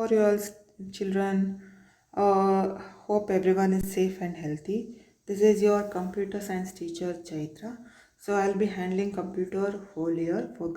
for your children. Hope everyone is safe and healthy. This is your computer science teacher Chaitra. So I'll be handling computer whole year for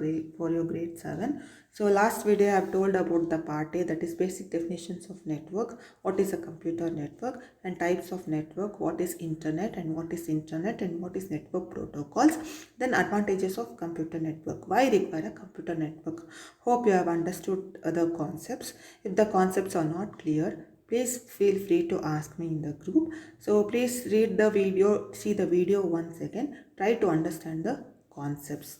your grade 7. So last video I've told about the part A, that is basic definitions of network, what is a computer network and types of network, what is internet and what is internet and what is network protocols, then advantages of computer network, why require a computer network. Hope you have understood the concepts. If the concepts are not clear, please feel free to ask me in the group. So please read the video, see the video once again, try to understand the concepts.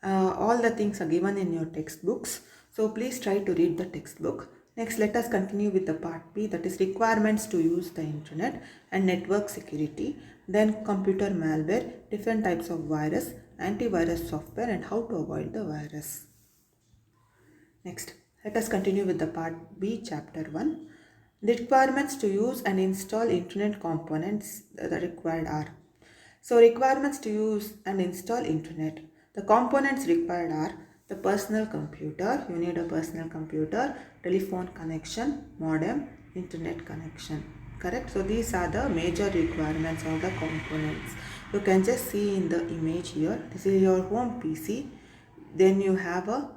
All the things are given in your textbooks, so please try to read the textbook. Next, let us continue with the part B, that is requirements to use the internet and network security, then computer malware, different types of virus, antivirus software and how to avoid the virus. Next, let us continue with the part B, chapter 1. The requirements to use and install internet components that required are. So requirements to use and install internet. The components required are the personal computer, you need a personal computer, telephone connection, modem, internet connection. Correct? So these are the major requirements of the components. You can just see in the image here. This is your home PC. Then you have a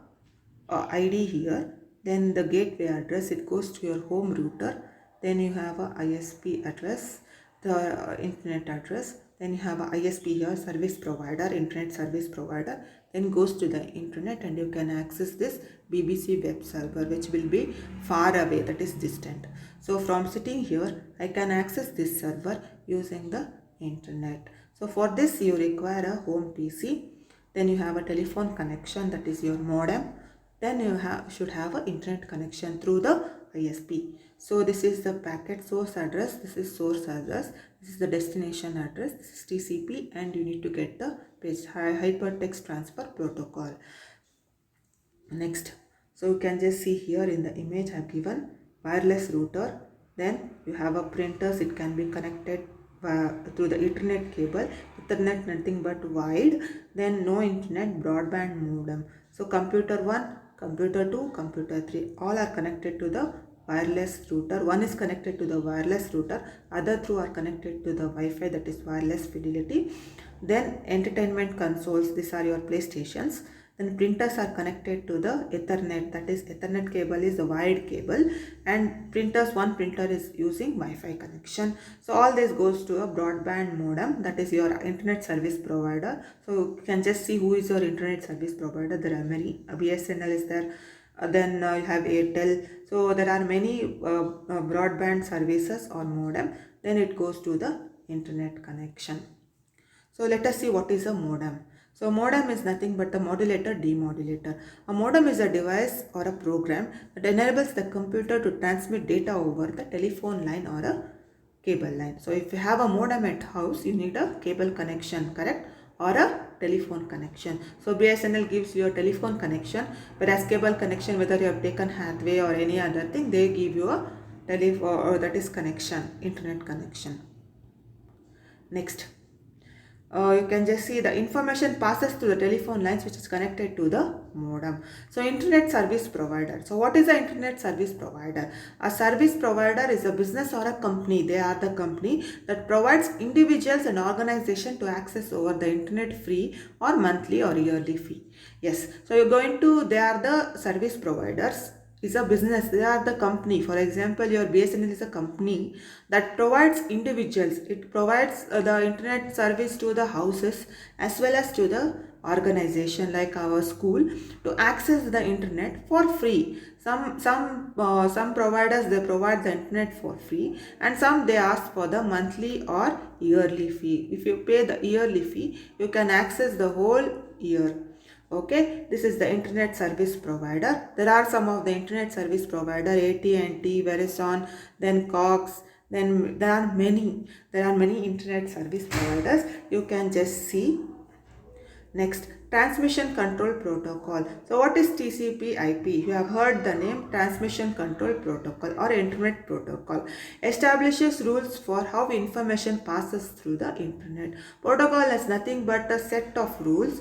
ID here, then the gateway address, it goes to your home router, then you have a ISP address, the internet address, then you have a ISP here, service provider, internet service provider, then goes to the internet and you can access this BBC web server, which will be far away, that is distant. So from sitting here, I can access this server using the internet. So for this you require a home PC, then you have a telephone connection, that is your modem, then you should have an internet connection through the ISP. So this is the packet source address, this is source address, this is the destination address, this is TCP, and you need to get the page hypertext transfer protocol. Next, so you can just see here in the image I have given wireless router, then you have a printers, it can be connected through the Ethernet cable, Ethernet nothing but wide, then no internet, broadband modem. So computer 1, computer 2, computer 3, all are connected to the wireless router. One is connected to the wireless router, other two are connected to the Wi-Fi, that is wireless fidelity. Then entertainment consoles, these are your PlayStations. Then printers are connected to the Ethernet, that is Ethernet cable is a wide cable, and printers, one printer is using Wi-Fi connection. So all this goes to a broadband modem, that is your internet service provider. So you can just see who is your internet service provider. There are many, BSNL is there, then you have Airtel. So there are many broadband services or modem, then it goes to the internet connection. So let us see what is a modem. So modem is nothing but a modulator demodulator. A modem is a device or a program that enables the computer to transmit data over the telephone line or a cable line. So if you have a modem at house, you need a cable connection, correct? Or a telephone connection. So BSNL gives you a telephone connection, whereas cable connection, whether you have taken Hathway or any other thing, they give you a telephone, or that is connection, internet connection. Next. You can just see the information passes through the telephone lines which is connected to the modem. So internet service provider. So what is an internet service provider? A service provider is a business or a company. They are the company that provides individuals and organization to access over the internet free or monthly or yearly fee. Yes, so you're going to, they are the service providers, is a business, they are the company. For example, your BSNL is a company that provides individuals, it provides the internet service to the houses as well as to the organization like our school to access the internet for free. Some providers, they provide the internet for free, and some they ask for the monthly or yearly fee. If you pay the yearly fee, you can access the whole year. Okay, this is the internet service provider. There are some of the internet service provider, AT&T, Verizon, then Cox, then there are many internet service providers. You can just see. Next, transmission control protocol. So what is TCP IP? You have heard the name, transmission control protocol or internet protocol. Establishes rules for how information passes through the internet. Protocol is nothing but a set of rules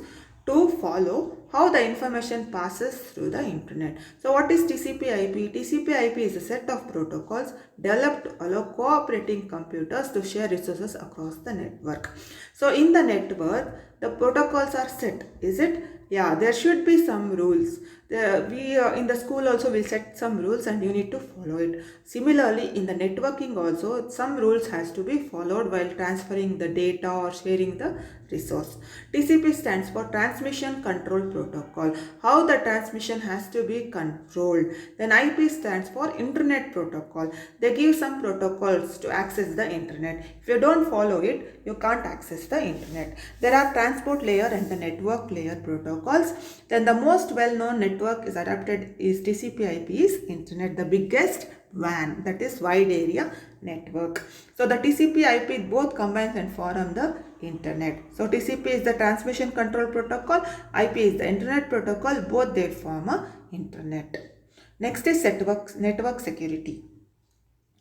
to follow how the information passes through the internet. So what is TCP/IP? TCP/IP is a set of protocols developed to allow cooperating computers to share resources across the network. So in the network, the protocols are set, is it? Yeah, there should be some rules. We in the school also will set some rules and you need to follow it. Similarly, in the networking also, some rules has to be followed while transferring the data or sharing the resource. TCP stands for Transmission Control Protocol. How the transmission has to be controlled. Then IP stands for Internet Protocol. They give some protocols to access the internet. If you don't follow it, you can't access the internet. There are transport layer and the network layer protocols. Then the most well-known network is adapted is TCP/IP is internet, the biggest WAN, that is wide area network. So the TCP/IP both combines and form the internet. So TCP is the transmission control protocol, IP is the internet protocol, both they form a internet. Next is network security.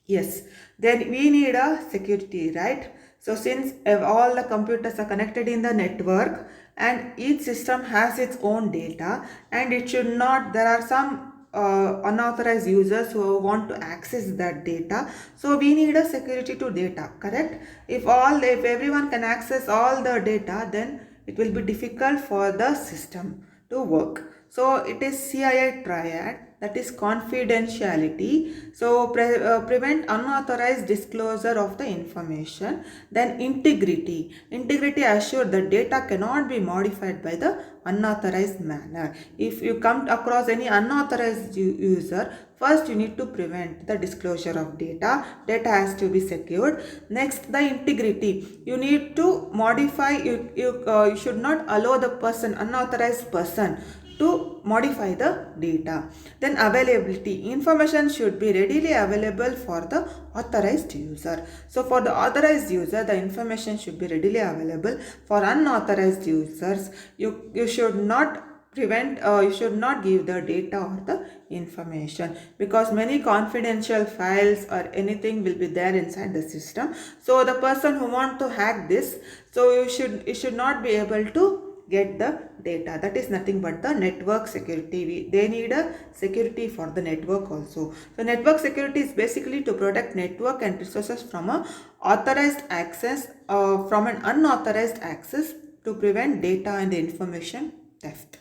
Yes, then we need a security, right? So since all the computers are connected in the network and each system has its own data and it should not, there are some unauthorized users who want to access that data. So we need a security to data, correct? If everyone can access all the data, then it will be difficult for the system to work. So it is CII triad, that is confidentiality. So prevent unauthorized disclosure of the information. Then integrity. Integrity assures the data cannot be modified by the unauthorized manner. If you come across any unauthorized user, first you need to prevent the disclosure of data. Data has to be secured. Next, the integrity. You need to modify, you should not allow the unauthorized person to modify the data. Then availability. Information should be readily available for the authorized user. So for the authorized user, the information should be readily available. For unauthorized users, you should not you should not give the data or the information, because many confidential files or anything will be there inside the system. So the person who want to hack this, so you should not be able to get the data. That is nothing but the network security. They need a security for the network also. So network security is basically to protect network and resources from a authorized access from an unauthorized access, to prevent data and the information theft.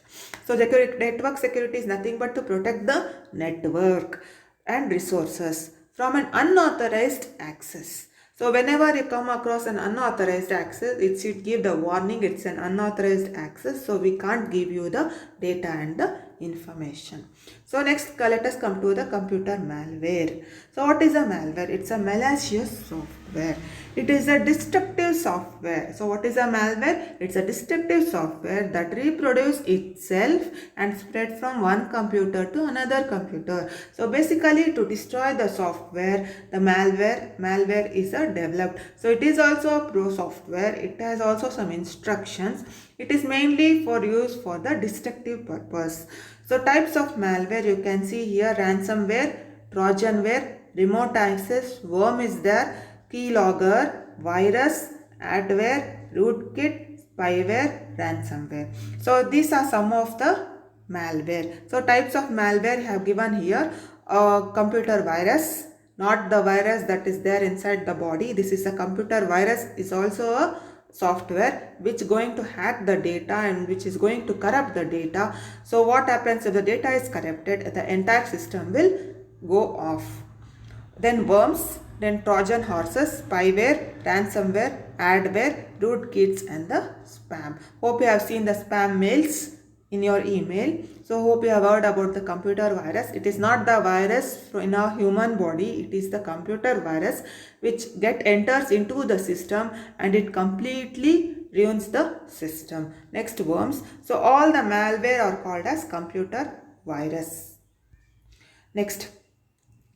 So network security is nothing but to protect the network and resources from an unauthorized access. So whenever you come across an unauthorized access, it should give the warning it's an unauthorized access, so we can't give you the data and the information. So next, let us come to the computer malware. So what is a malware? It's a malicious software. It is a destructive software. So what is a malware? It's a destructive software that reproduces itself and spread from one computer to another computer. So basically, to destroy the software, the malware is developed. So it is also a pro software. It has also some instructions. It is mainly for use for the destructive purpose. So types of malware you can see here: ransomware, trojanware, remote access, worm is there, keylogger, virus, adware, rootkit, spyware, ransomware. So these are some of the malware. So types of malware have given here: computer virus, not the virus that is there inside the body. This is a computer virus, is also a software which going to hack the data and which is going to corrupt the data. So what happens if the data is corrupted? The entire system will go off. Then worms, then Trojan horses, spyware, ransomware, adware, rootkits, and the spam. Hope you have seen the spam mails in your email. So hope you have heard about the computer virus. It is not the virus in a human body. It is the computer virus which enters into the system and it completely ruins the system. Next, worms. So all the malware are called as computer virus. Next,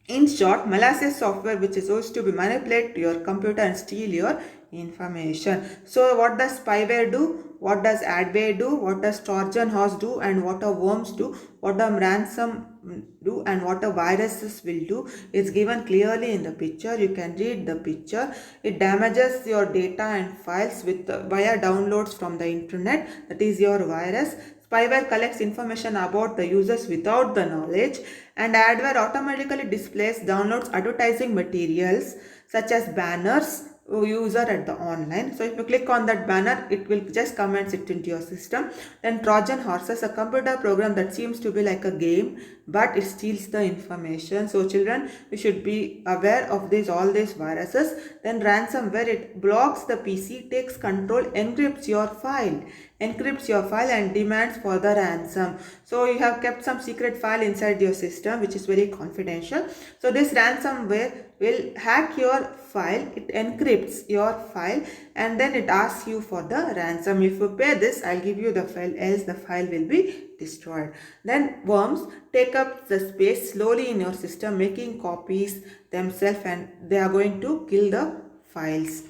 in short, malicious software which is used to be manipulate your computer and steal your information. So what does spyware do? What does adware do? What does Trojan horse do? And what a worms do? What a ransom do? And what a viruses will do? It's given clearly in the picture. You can read the picture. It damages your data and files with via downloads from the internet. That is your virus. Spyware collects information about the users without the knowledge, and adware automatically displays downloads advertising materials such as banners user at the online. So if you click on that banner, it will just come and sit into your system. Then Trojan horses, a computer program that seems to be like a game, but it steals the information. So children, you should be aware of all these viruses. Then ransomware, it blocks the PC, takes control, encrypts your file and demands for the ransom. So you have kept some secret file inside your system which is very confidential. So this ransomware will hack your file, it encrypts your file, and then it asks you for the ransom. If you pay this, I'll give you the file, else the file will be destroyed. Then worms take up the space slowly in your system, making copies themselves, and they are going to kill the files.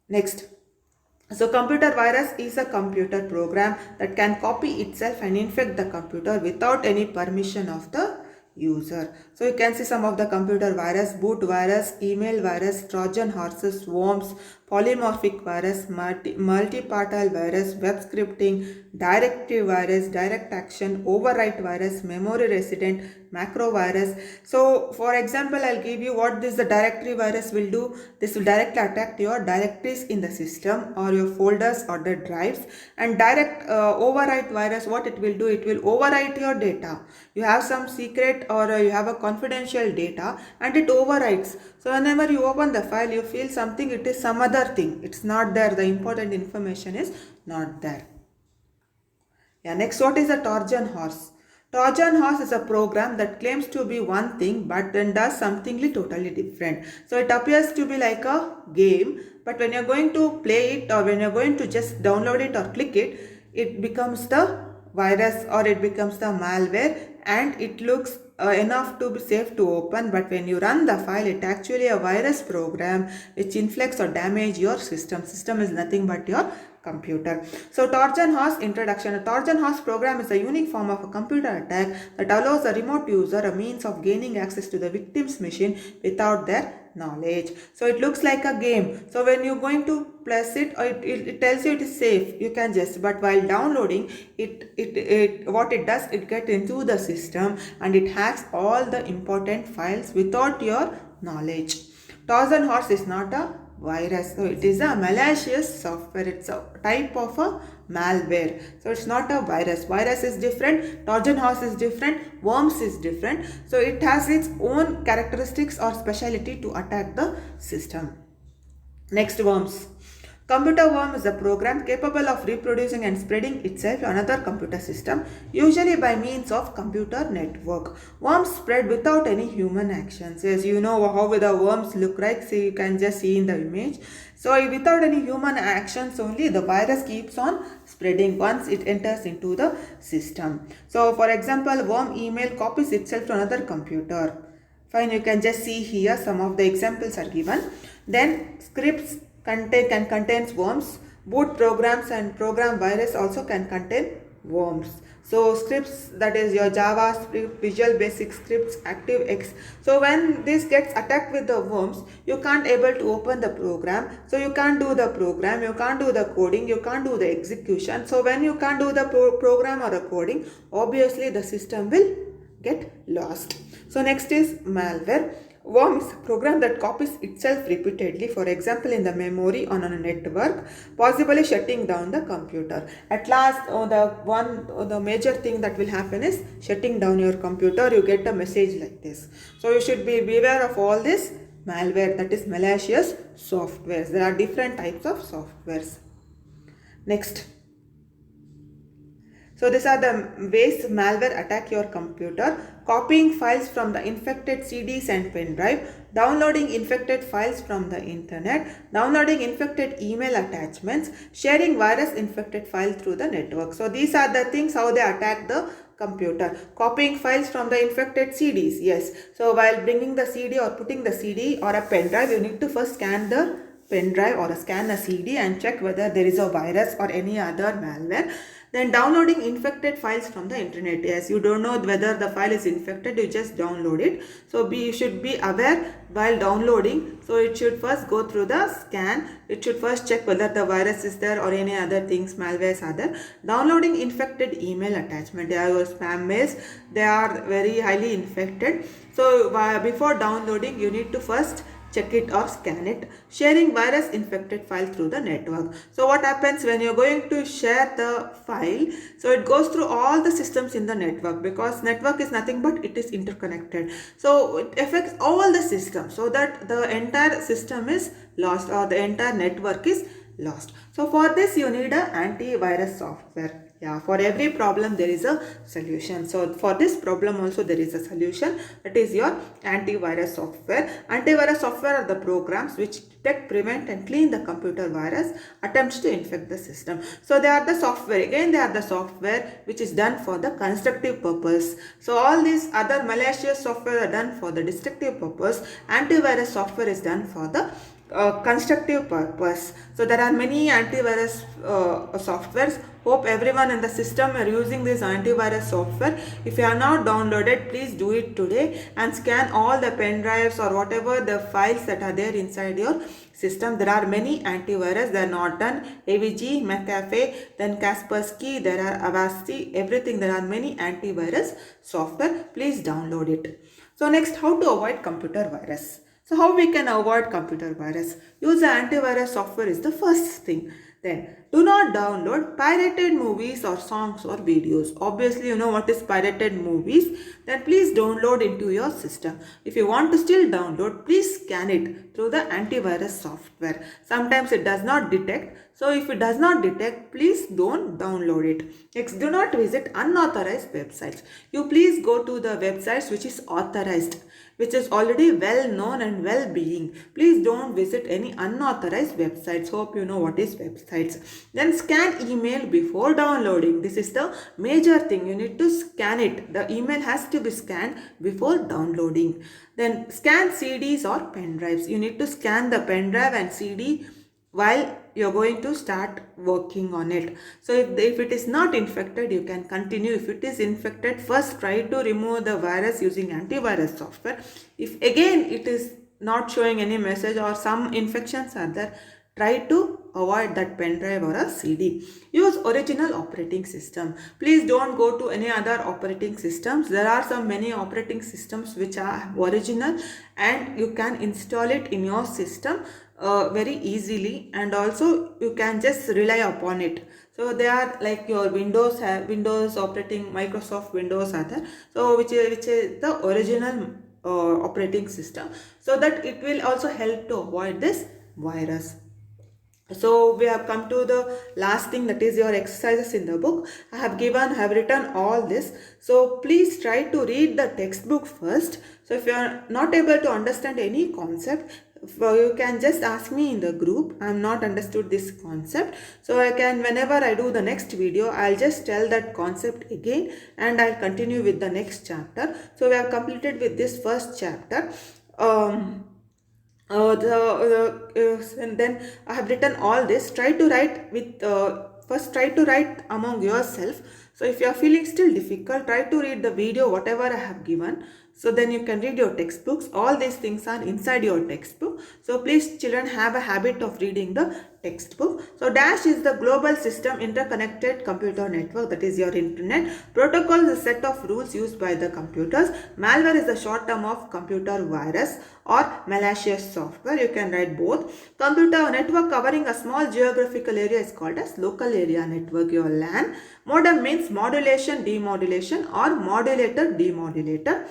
Next. So computer virus is a computer program that can copy itself and infect the computer without any permission of the user. So you can see some of the computer virus: boot virus, email virus, Trojan horses, worms, polymorphic virus, multi-partial virus, web scripting, directive virus, direct action, overwrite virus, memory resident, macro virus. So for example, I'll give you what the directory virus will do. This will directly attack your directories in the system or your folders or the drives. And direct overwrite virus, what it will do, it will overwrite your data. You have some secret or you have a confidential data and it overwrites. So whenever you open the file, you feel something, it is some other thing. It's not there. The important information is not there. Yeah, next, what is a Trojan horse? Trojan horse is a program that claims to be one thing but then does something totally different. So it appears to be like a game, but when you're going to play it or when you're going to just download it or click it, it becomes the virus or it becomes the malware, and it looks enough to be safe to open, but when you run the file, it actually a virus program which inflicts or damage your system. System is nothing but your computer. So Trojan horse introduction. A Trojan horse program is a unique form of a computer attack that allows a remote user a means of gaining access to the victim's machine without their knowledge. So it looks like a game. So when you're going to press it, or it tells you it is safe, you can just, but while downloading it what it does, it gets into the system and it hacks all the important files without your knowledge. Trojan horse is not a virus, so it is a malicious software. It's a type of a malware, so it's not a virus. Virus is different, Trojan horse is different, worms is different, so it has its own characteristics or specialty to attack the system. Next, worms. Computer worm is a program capable of reproducing and spreading itself to another computer system, usually by means of computer network. Worms spread without any human actions. As you know how the worms look like, so you can just see in the image. So without any human actions only, the virus keeps on spreading once it enters into the system. So for example, worm email copies itself to another computer. Fine, you can just see here some of the examples are given. Then scripts can contain worms. Boot programs and program virus also can contain worms. So scripts, that is your JavaScript, Visual Basic scripts, ActiveX. So when this gets attacked with the worms, you can't able to open the program. So you can't do the program, you can't do the coding, you can't do the execution. So when you can't do the program or the coding, obviously the system will get lost. So next is malware. Worm is a program that copies itself repeatedly, for example in the memory on a network, possibly shutting down the computer. At last, the major thing that will happen is shutting down your computer. You get a message like this. So you should beware of all this malware, that is malicious softwares. There are different types of softwares. Next. So these are the ways malware attack your computer: copying files from the infected CDs and pen drive, downloading infected files from the internet, downloading infected email attachments, sharing virus infected files through the network. So these are the things how they attack the computer. Copying files from the infected CDs, yes. So while bringing the CD or putting the CD or a pen drive, you need to first scan the pen drive or scan a CD and check whether there is a virus or any other malware. Then downloading infected files from the internet. Yes, you don't know whether the file is infected, you just download it. So you should be aware while downloading. So it should first go through the scan. It should first check whether the virus is there or any other things, malwares are there. Downloading infected email attachment. They are your spam mails. They are very highly infected. So before downloading, you need to first check it or scan it. Sharing virus infected file through the network. So what happens when you're going to share the file? So it goes through all the systems in the network, because network is nothing but it is interconnected. So it affects all the systems, so that the entire system is lost or the entire network is lost. So for this you need a antivirus software. Yeah, for every problem there is a solution. So for this problem also there is a solution, that is your antivirus software. Antivirus software are the programs which detect, prevent and clean the computer virus attempts to infect the system. So they are the software. Again, they are the software which is done for the constructive purpose. So all these other malicious software are done for the destructive purpose. Antivirus software is done for the constructive purpose. So there are many antivirus softwares. Hope everyone in the system are using this antivirus software. If you are not downloaded, please do it today and scan all the pen drives or whatever the files that are there inside your system. There are many antivirus. There are Norton, AVG, McAfee, then Kaspersky, there are Avast, everything. There are many antivirus software. Please download it. So next, how to avoid computer virus. So how we can avoid computer virus? Use the antivirus software is the first thing. Then do not download pirated movies or songs or videos. Obviously you know what is pirated movies. Then please download into your system. If you want to still download, please scan it through the antivirus software. Sometimes it does not detect. So if it does not detect, please don't download it. Next, do not visit unauthorized websites. You please go to the websites which is authorized, which is already well known and well being. Please don't visit any unauthorized websites. Hope you know what is websites. Then scan email before downloading. This is the major thing. You need to scan it. The email has to be scanned before downloading. Then scan CDs or pen drives. You need to scan the pen drive and CD while you're going to start working on it. So if it is not infected, you can continue. If it is infected, first try to remove the virus using antivirus software. If again it is not showing any message or some infections are there, try to avoid that pen drive or a CD. Use original operating system. Please don't go to any other operating systems. There are some many operating systems which are original and you can install it in your system very easily, and also you can just rely upon it. So they are like your Windows operating, Microsoft Windows are there. So which is the original operating system, so that it will also help to avoid this virus. So we have come to the last thing, that is your exercises in the book. I have written all this. So please try to read the textbook first. So if you are not able to understand any concept, you can just ask me in the group. I am not understood this concept. So I can, whenever I do the next video, I'll just tell that concept again and I'll continue with the next chapter. So we have completed with this first chapter. And then I have written all this. Try to write with first try to write among yourself. So if you are feeling still difficult, try to read the video whatever I have given. So then you can read your textbooks. All these things are inside your textbook. So please children, have a habit of reading the textbook. So DASH is the global system interconnected computer network, that is your internet. Protocol is a set of rules used by the computers. Malware is the short term of computer virus or malicious software. You can write both. Computer network covering a small geographical area is called as local area network, your LAN. Modem means modulation, demodulation or modulator, demodulator.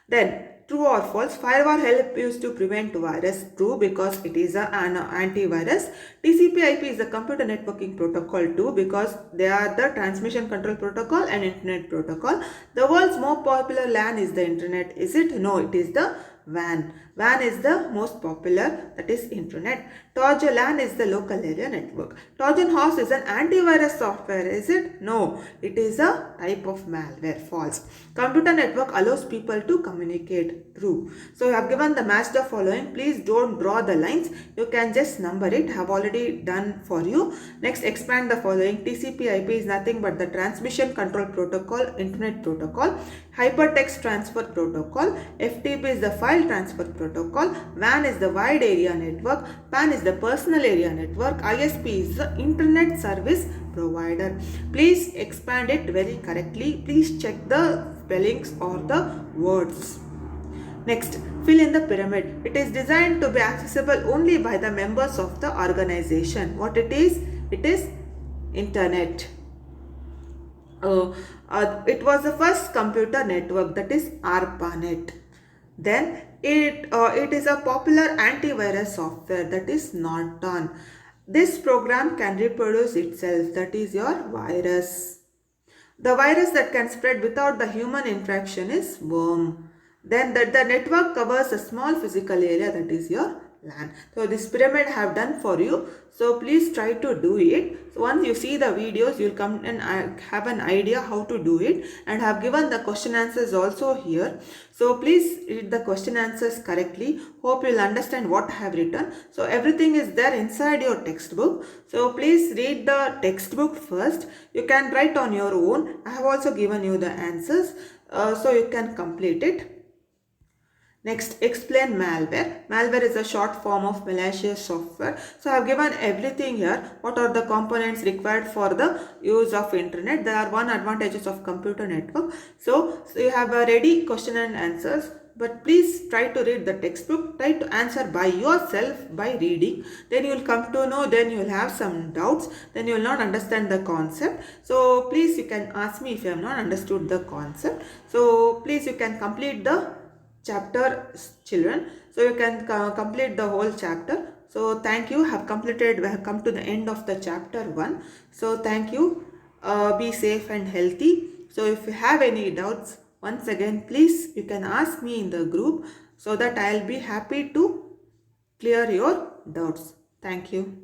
Then true or false, firewall help used to prevent virus. True, because it is an antivirus. TCP/IP is the computer networking protocol too, because they are the transmission control protocol and internet protocol. The world's most popular LAN is the internet. Is it? No, it is the WAN. WAN is the most popular, that is internet. Trojan is the local area network. Trojan horse is an antivirus software, is it? No, it is a type of malware. False. Computer network allows people to communicate. True. So you have given the match the following. Please don't draw the lines. You can just number it. I have already done for you. Next, expand the following. TCP/IP is nothing but the transmission control protocol, internet protocol. Hypertext transfer protocol. FTP is the file transfer protocol. WAN is the wide area network. PAN is the personal area network. ISP is the internet service provider. Please expand it very correctly. Please check the spellings or the words. Next, fill in the pyramid. It is designed to be accessible only by the members of the organization. What it is? It is internet. It was the first computer network, that is ARPANET. Then it is a popular antivirus software, that is Norton. This program can reproduce itself, that is your virus. The virus that can spread without the human interaction is worm. Then the network covers a small physical area, that is your LAN. So this pyramid I have done for you. So please try to do it. So once you see the videos, you'll come and have an idea how to do it. And have given the question answers also here. So please read the question answers correctly. Hope you'll understand what I have written. So everything is there inside your textbook. So please read the textbook first. You can write on your own. I have also given you the answers. So you can complete it. Next, explain malware. Malware is a short form of malicious software. So I have given everything here. What are the components required for the use of internet? There are one advantages of computer network. So you have a ready question and answers. But please try to read the textbook. Try to answer by yourself by reading. Then you will come to know. Then you will have some doubts. Then you will not understand the concept. So please you can ask me if you have not understood the concept. So please you can complete the chapter, children. So you can complete the whole chapter. So thank you. Have completed. We have come to the end of the chapter 1. So thank you. Be safe and healthy. So if you have any doubts, once again please you can ask me in the group, so that I will be happy to clear your doubts. Thank you.